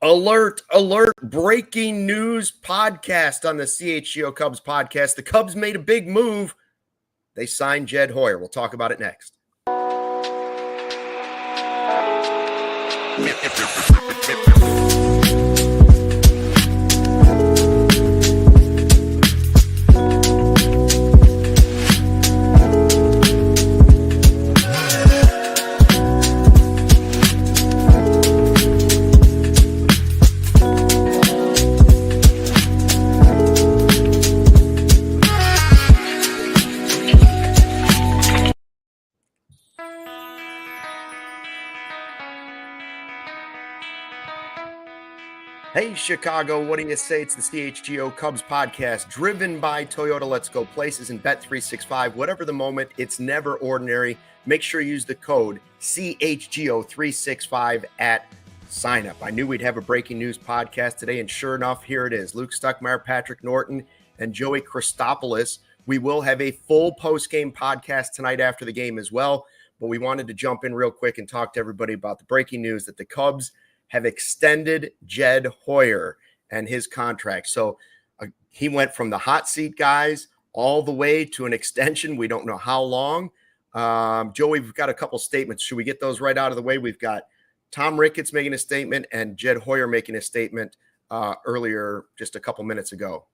Alert, alert, breaking news podcast on the CHGO Cubs podcast. The Cubs made a big move. They signed Jed Hoyer. We'll talk about it next. Hey, Chicago, what do you say? It's the CHGO Cubs podcast, driven by Toyota. Let's go places and Bet365. Whatever the moment, it's never ordinary. Make sure you use the code CHGO365 at sign up. I knew we'd have a breaking news podcast today, and sure enough, here it is. Luke Stuckmeyer, Patrick Norton, and Joey Christopoulos. We will have a full post-game podcast tonight after the game as well, but we wanted to jump in real quick and talk to everybody about the breaking news that the Cubs have extended Jed Hoyer and his contract. So he went from the hot seat guys all the way to an extension. We don't know how long. Joey, we've got a couple statements. Should we get those right out of the way? We've got Tom Ricketts making a statement and Jed Hoyer making a statement earlier, just a couple minutes ago.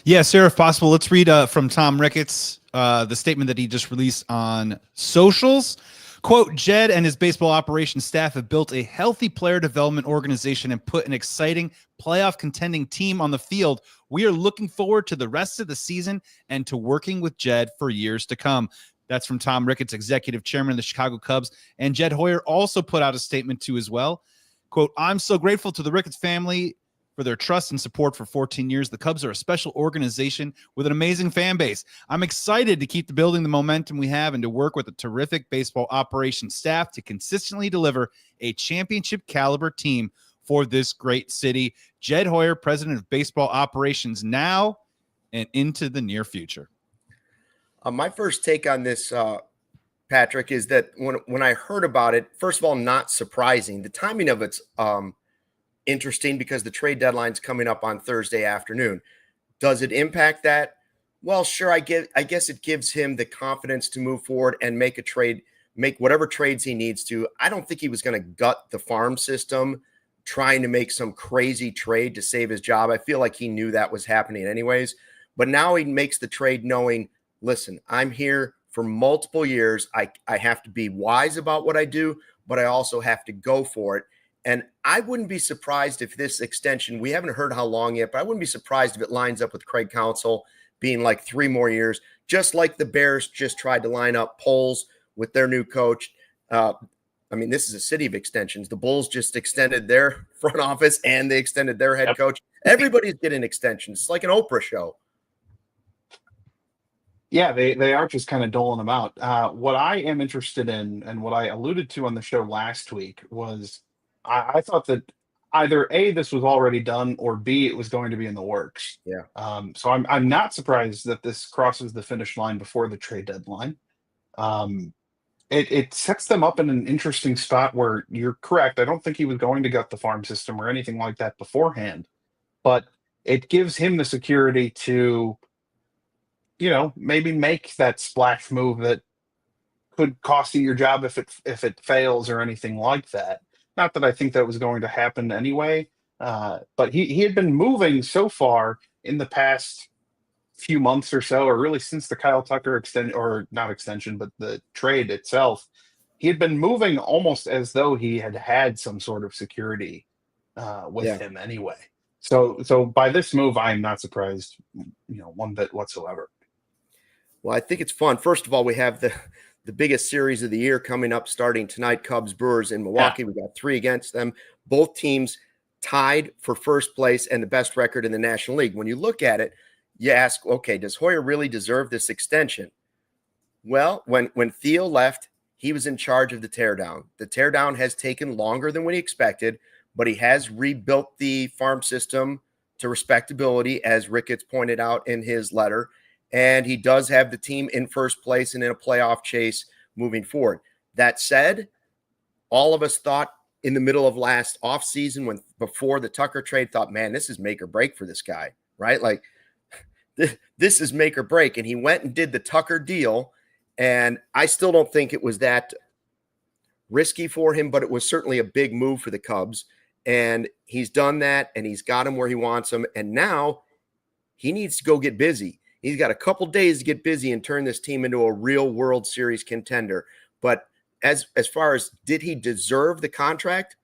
Yeah, sir, if possible, let's read from Tom Ricketts, the statement that he just released on socials. Quote, Jed and his baseball operations staff have built a healthy player development organization and put an exciting playoff contending team on the field. We are looking forward to the rest of the season and to working with Jed for years to come. That's from Tom Ricketts, executive chairman of the Chicago Cubs. And Jed Hoyer also put out a statement too as well. Quote, I'm so grateful to the Ricketts family for their trust and support for 14 years. The Cubs are a special organization with an amazing fan base. I'm excited to keep building the momentum we have and to work with a terrific baseball operations staff to consistently deliver a championship caliber team for this great city. Jed Hoyer, president of baseball operations now and into the near future. My first take on this, Patrick, is that when I heard about it, first of all, not surprising. The timing of it's interesting because the trade deadline's coming up on Thursday afternoon. Does it impact that? Well, sure. I guess it gives him the confidence to move forward and make a trade, make whatever trades he needs to. I don't think he was going to gut the farm system trying to make some crazy trade to save his job. I feel like he knew that was happening anyways, but now he makes the trade knowing, listen, I'm here for multiple years. I have to be wise about what I do, but I also have to go for it. And I wouldn't be surprised if this extension, we haven't heard how long yet, but I wouldn't be surprised if it lines up with Craig Counsell being like 3 more years, just like the Bears just tried to line up polls with their new coach. I mean, this is a city of extensions. The Bulls just extended their front office and they extended their head coach. Everybody's getting extensions. It's like an Oprah show. Yeah, they are just kind of doling them out. What I am interested in and what I alluded to on the show last week was I thought that either A, this was already done, or B, it was going to be in the works. Yeah. So I'm not surprised that this crosses the finish line before the trade deadline. It sets them up in an interesting spot where you're correct. I don't think he was going to gut the farm system or anything like that beforehand, but it gives him the security to, maybe make that splash move that could cost you your job if it fails or anything like that. Not that I think that was going to happen anyway, but he had been moving so far in the past few months or so, or really since the Kyle Tucker extension, but the trade itself, he had been moving almost as though he had some sort of security with him anyway. So by this move, I'm not surprised, one bit whatsoever. Well, I think it's fun. First of all, we have the biggest series of the year coming up starting tonight, Cubs Brewers in Milwaukee. We got 3 against them. Both teams tied for first place and the best record in the National League. When you look at it, you ask, okay, does Hoyer really deserve this extension? Well, when Theo left, he was in charge of the teardown. The teardown has taken longer than we expected, but he has rebuilt the farm system to respectability, as Ricketts pointed out in his letter. And he does have the team in first place and in a playoff chase moving forward. That said, all of us thought in the middle of last offseason when before the Tucker trade thought, man, this is make or break for this guy, right? Like this is make or break. And he went and did the Tucker deal. And I still don't think it was that risky for him, but it was certainly a big move for the Cubs. And he's done that and he's got him where he wants him. And now he needs to go get busy. He's got a couple days to get busy and turn this team into a real World Series contender. But as far as did he deserve the contract?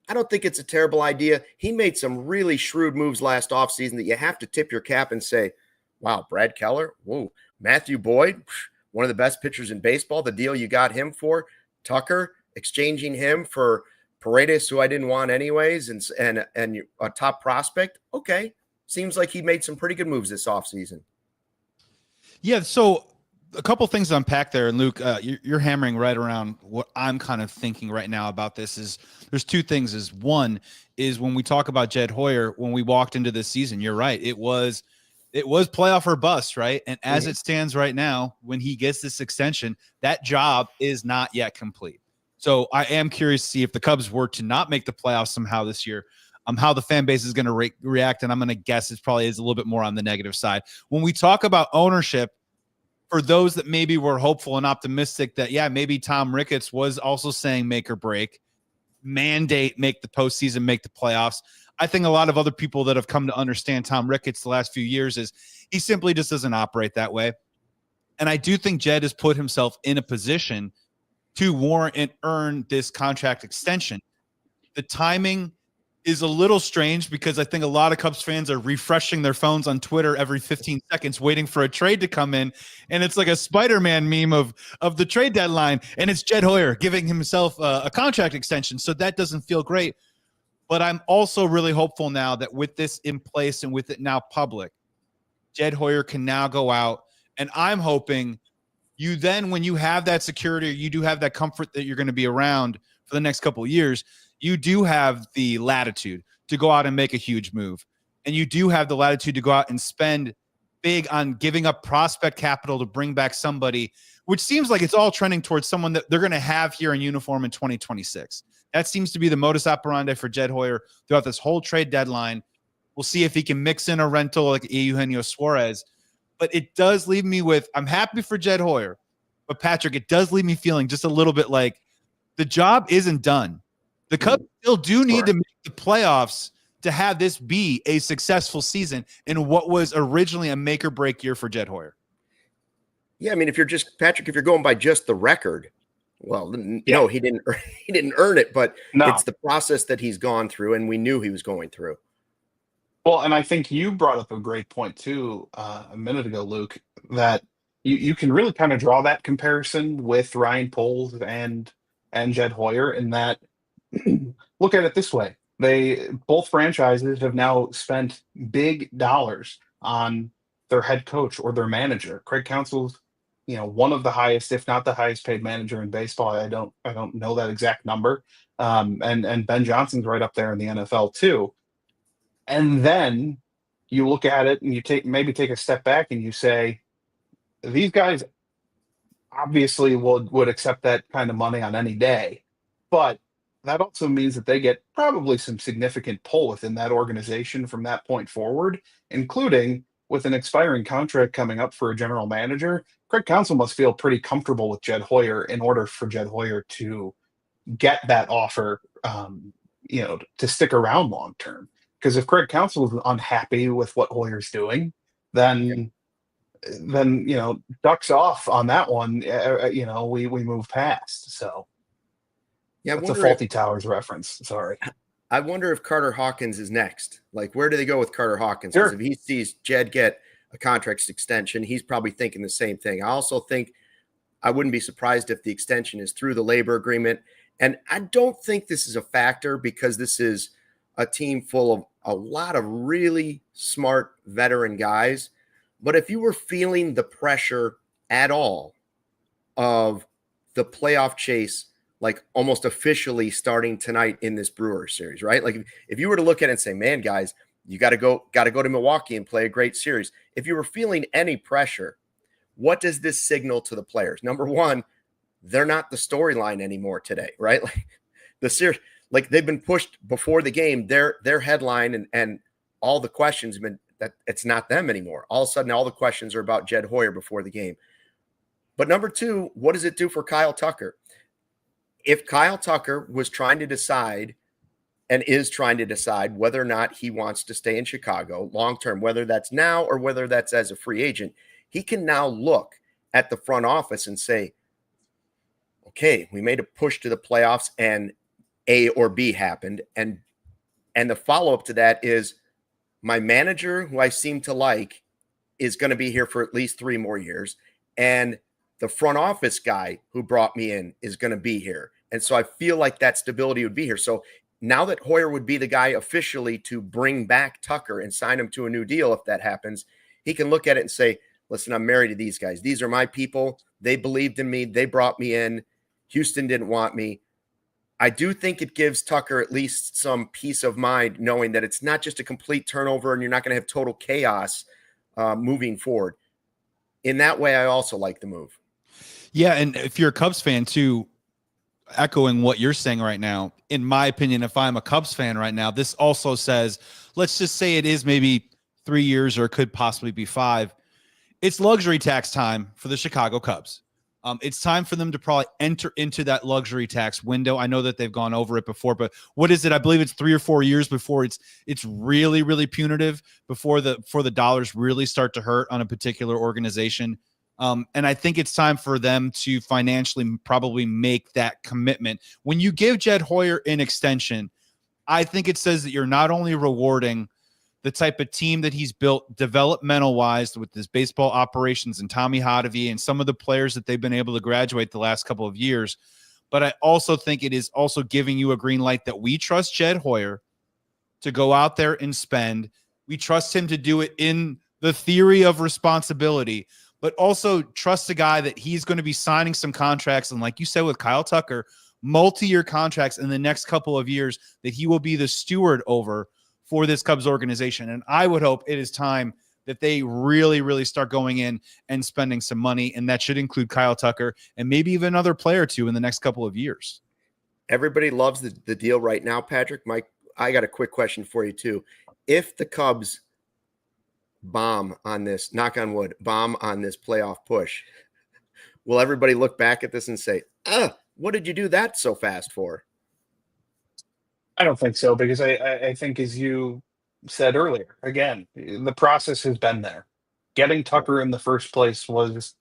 I don't think it's a terrible idea. He made some really shrewd moves last offseason that you have to tip your cap and say, wow, Brad Keller, whoa, Matthew Boyd, one of the best pitchers in baseball, the deal you got him for, Tucker, exchanging him for Paredes, who I didn't want anyways, and a top prospect. Okay, seems like he made some pretty good moves this offseason. Yeah, so a couple things to unpack there, and Luke, you're hammering right around what I'm kind of thinking right now about this. Is there's two things. Is one is when we talk about Jed Hoyer, when we walked into this season, you're right. It was playoff or bust, right? And as it stands right now, when he gets this extension, that job is not yet complete. So I am curious to see if the Cubs were to not make the playoffs somehow this year, how the fan base is going to react. And I'm going to guess it probably is a little bit more on the negative side. When we talk about ownership, for those that maybe were hopeful and optimistic that, yeah, maybe Tom Ricketts was also saying make or break, mandate, make the postseason, make the playoffs. I think a lot of other people that have come to understand Tom Ricketts the last few years is he simply just doesn't operate that way. And I do think Jed has put himself in a position to warrant and earn this contract extension. The timing is a little strange because I think a lot of Cubs fans are refreshing their phones on Twitter every 15 seconds, waiting for a trade to come in. And it's like a Spider-Man meme of the trade deadline. And it's Jed Hoyer giving himself a contract extension. So that doesn't feel great. But I'm also really hopeful now that with this in place and with it now public, Jed Hoyer can now go out. And I'm hoping you then, when you have that security, you do have that comfort that you're going to be around for the next couple of years, you do have the latitude to go out and make a huge move. And you do have the latitude to go out and spend big on giving up prospect capital to bring back somebody, which seems like it's all trending towards someone that they're going to have here in uniform in 2026. That seems to be the modus operandi for Jed Hoyer throughout this whole trade deadline. We'll see if he can mix in a rental like Eugenio Suarez. But it does leave me with, I'm happy for Jed Hoyer. But Patrick, it does leave me feeling just a little bit like the job isn't done. The Cubs still do need to make the playoffs to have this be a successful season in what was originally a make or break year for Jed Hoyer. Yeah, I mean, if you're going by just the record, well, no, he didn't earn it, but it's the process that he's gone through, and we knew he was going through. Well, and I think you brought up a great point too a minute ago, Luke, that you can really kind of draw that comparison with Ryan Poles and Jed Hoyer in that. Look at it this way. Both franchises have now spent big dollars on their head coach or their manager. Craig Counsell's, one of the highest, if not the highest paid manager in baseball. I don't know that exact number. And Ben Johnson's right up there in the NFL too. And then you look at it and you take a step back and you say, these guys obviously would accept that kind of money on any day, but that also means that they get probably some significant pull within that organization from that point forward, including with an expiring contract coming up for a general manager. Craig Counsell must feel pretty comfortable with Jed Hoyer in order for Jed Hoyer to get that offer, to stick around long term. Because if Craig Counsell is unhappy with what Hoyer's doing, then ducks off on that one. We move past. So. Yeah, that's a Faulty Towers reference. Sorry. I wonder if Carter Hawkins is next. Like, where do they go with Carter Hawkins? Because if he sees Jed get a contract extension, he's probably thinking the same thing. I also think I wouldn't be surprised if the extension is through the labor agreement. And I don't think this is a factor because this is a team full of a lot of really smart veteran guys. But if you were feeling the pressure at all of the playoff chase, like almost officially starting tonight in this Brewers series, right? Like if you were to look at it and say, man, guys, you got to go to Milwaukee and play a great series. If you were feeling any pressure, what does this signal to the players? Number one, they're not the storyline anymore today, right? Like like they've been pushed before the game. Their headline and all the questions have been that it's not them anymore. All of a sudden, all the questions are about Jed Hoyer before the game. But number two, what does it do for Kyle Tucker? If Kyle Tucker was trying to decide and is trying to decide whether or not he wants to stay in Chicago long-term, whether that's now or whether that's as a free agent, he can now look at the front office and say, okay, we made a push to the playoffs and A or B happened. And the follow-up to that is my manager, who I seem to like, is going to be here for at least 3 more years. And the front office guy who brought me in is going to be here. And so I feel like that stability would be here. So now that Hoyer would be the guy officially to bring back Tucker and sign him to a new deal, if that happens, he can look at it and say, listen, I'm married to these guys. These are my people. They believed in me. They brought me in. Houston didn't want me. I do think it gives Tucker at least some peace of mind knowing that it's not just a complete turnover and you're not going to have total chaos moving forward. In that way, I also like the move. Yeah, and if you're a Cubs fan too, echoing what you're saying right now, in my opinion, if I'm a Cubs fan right now, this also says, let's just say it is maybe 3 years or it could possibly be 5. It's luxury tax time for the Chicago Cubs. It's time for them to probably enter into that luxury tax window. I know that they've gone over it before, but what is it? I believe it's 3 or 4 years before it's really, really punitive before the dollars really start to hurt on a particular organization. And I think it's time for them to financially probably make that commitment. When you give Jed Hoyer an extension, I think it says that you're not only rewarding the type of team that he's built developmental wise with his baseball operations and Tommy Hotovy and some of the players that they've been able to graduate the last couple of years. But I also think it is also giving you a green light that we trust Jed Hoyer to go out there and spend. We trust him to do it in the theory of responsibility, but also trust a guy that he's going to be signing some contracts. And like you said, with Kyle Tucker, multi-year contracts in the next couple of years that he will be the steward over for this Cubs organization. And I would hope it is time that they really, really start going in and spending some money. And that should include Kyle Tucker and maybe even another player or two in the next couple of years. Everybody loves the deal right now, Patrick. Mike, I got a quick question for you too. If the Cubs bomb on this, knock on wood, bomb on this playoff push, will everybody look back at this and say, what did you do that so fast for? I don't think so, because I think, as you said earlier, again, the process has been there. Getting Tucker in the first place was,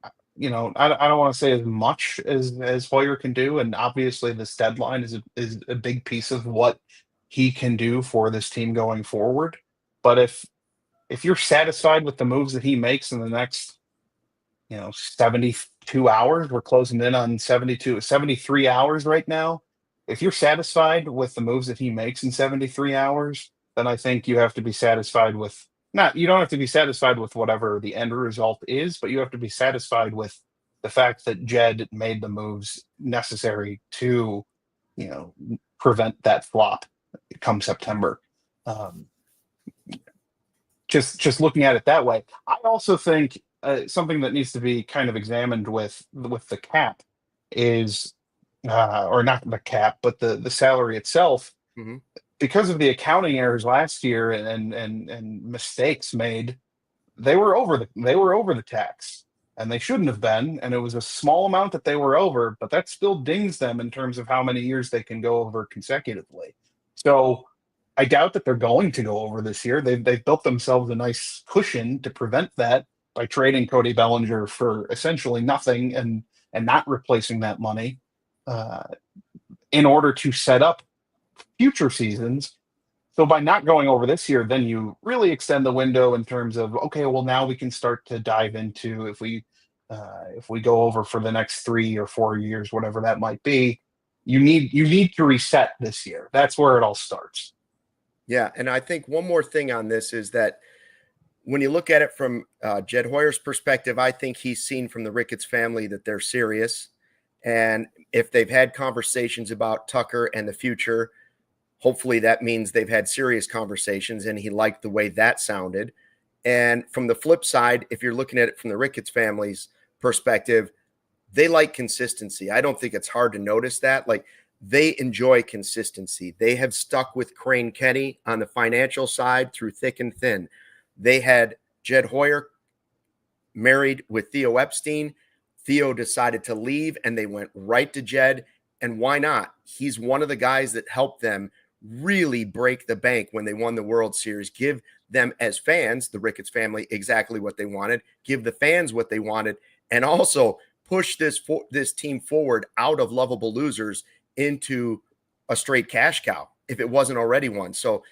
I don't want to say as much as Hoyer can do, and obviously this deadline is a big piece of what he can do for this team going forward. But if you're satisfied with the moves that he makes in the next, 72 hours, we're closing in on 73 hours right now. If you're satisfied with the moves that he makes in 73 hours, then I think you have to be satisfied with you don't have to be satisfied with whatever the end result is, but you have to be satisfied with the fact that Jed made the moves necessary to, prevent that flop come September. Just looking at it that way. I also think something that needs to be kind of examined with the cap is, or not the cap, but the salary itself, because of the accounting errors last year and mistakes made, they were over the tax, and they shouldn't have been. And it was a small amount that they were over, but that still dings them in terms of how many years they can go over consecutively. So I doubt that they're going to go over this year. They've built themselves a nice cushion to prevent that by trading Cody Bellinger for essentially nothing and not replacing that money, in order to set up future seasons. So by not going over this year, then you really extend the window in terms of, okay, well, now we can start to dive into, if we go over for the next 3 or 4 years, whatever that might be, you need to reset this year. That's where it all starts. Yeah, and I think one more thing on this is that when you look at it from Jed Hoyer's perspective, I think he's seen from the Ricketts family that they're serious. And if they've had conversations about Tucker and the future, hopefully that means they've had serious conversations, and he liked the way that sounded. And from the flip side, if you're looking at it from the Ricketts family's perspective, they like consistency. I don't think it's hard to notice that. Like, they enjoy consistency. They have stuck with Crane Kenny on the financial side through thick and thin. They had Jed Hoyer married with Theo Epstein. Theo decided to leave, and they went right to Jed. And why not? He's one of the guys that helped them really break the bank when they won the World Series, give them as fans, the Ricketts family, exactly what they wanted, give the fans what they wanted, and also push this team forward out of lovable losers into a straight cash cow, if it wasn't already one. So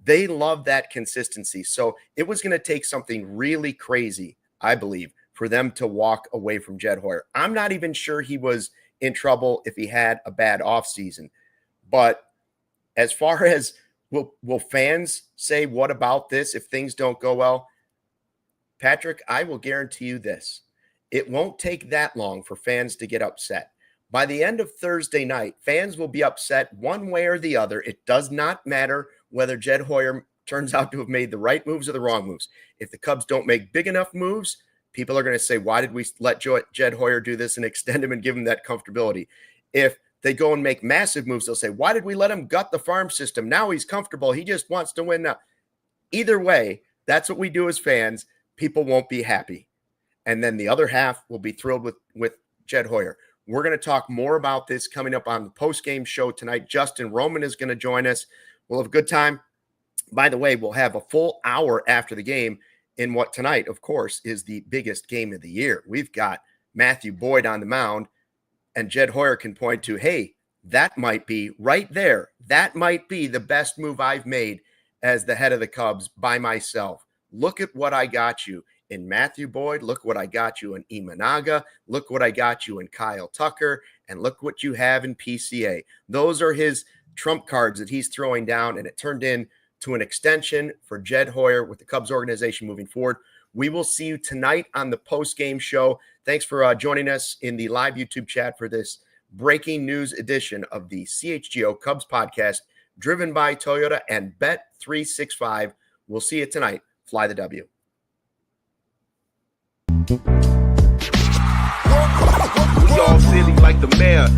they love that consistency. So it was going to take something really crazy, I believe, for them to walk away from Jed Hoyer. I'm not even sure he was in trouble if he had a bad offseason. But as far as will fans say, what about this if things don't go well? Patrick, I will guarantee you this. It won't take that long for fans to get upset. By the end of Thursday night, fans will be upset one way or the other. It does not matter whether Jed Hoyer turns out to have made the right moves or the wrong moves. If the Cubs don't make big enough moves, people are going to say, why did we let Jed Hoyer do this and extend him and give him that comfortability? If they go and make massive moves, they'll say, why did we let him gut the farm system? Now he's comfortable. He just wants to win now. Either way, that's what we do as fans. People won't be happy. And then the other half will be thrilled with Jed Hoyer. We're going to talk more about this coming up on the post-game show tonight. Justin Roman is going to join us. We'll have a good time. By the way, we'll have a full hour after the game in what tonight, of course, is the biggest game of the year. We've got Matthew Boyd on the mound, and Jed Hoyer can point to, hey, that might be right there. That might be the best move I've made as the head of the Cubs by myself. Look at what I got you in Matthew Boyd. Look what I got you in Imanaga. Look what I got you in Kyle Tucker. And look what you have in PCA. Those are his trump cards that he's throwing down, and it turned into an extension for Jed Hoyer with the Cubs organization moving forward. We will see you tonight on the post-game show. Thanks for joining us in the live YouTube chat for this breaking news edition of the CHGO Cubs Podcast, driven by Toyota and Bet365. We'll see you tonight. Fly the W. We all silly like the mayor.